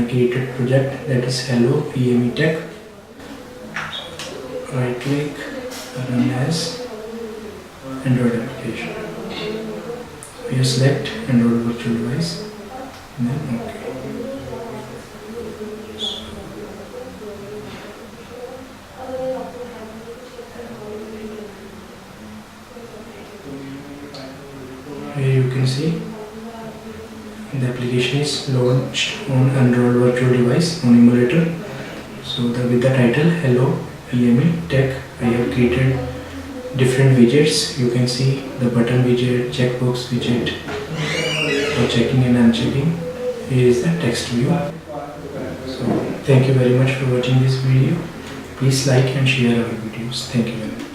have created project that is Hello EME Tech. Right click, run as Android application. So you select Android virtual device and then OK. Here you can see the application is launched on Android virtual device on emulator. So with the title Hello EME Tech, I have created different widgets. You can see the button widget, checkbox widget for checking and unchecking. Here is the text view. So thank you very much for watching this video. Please like and share our videos. Thank you very much.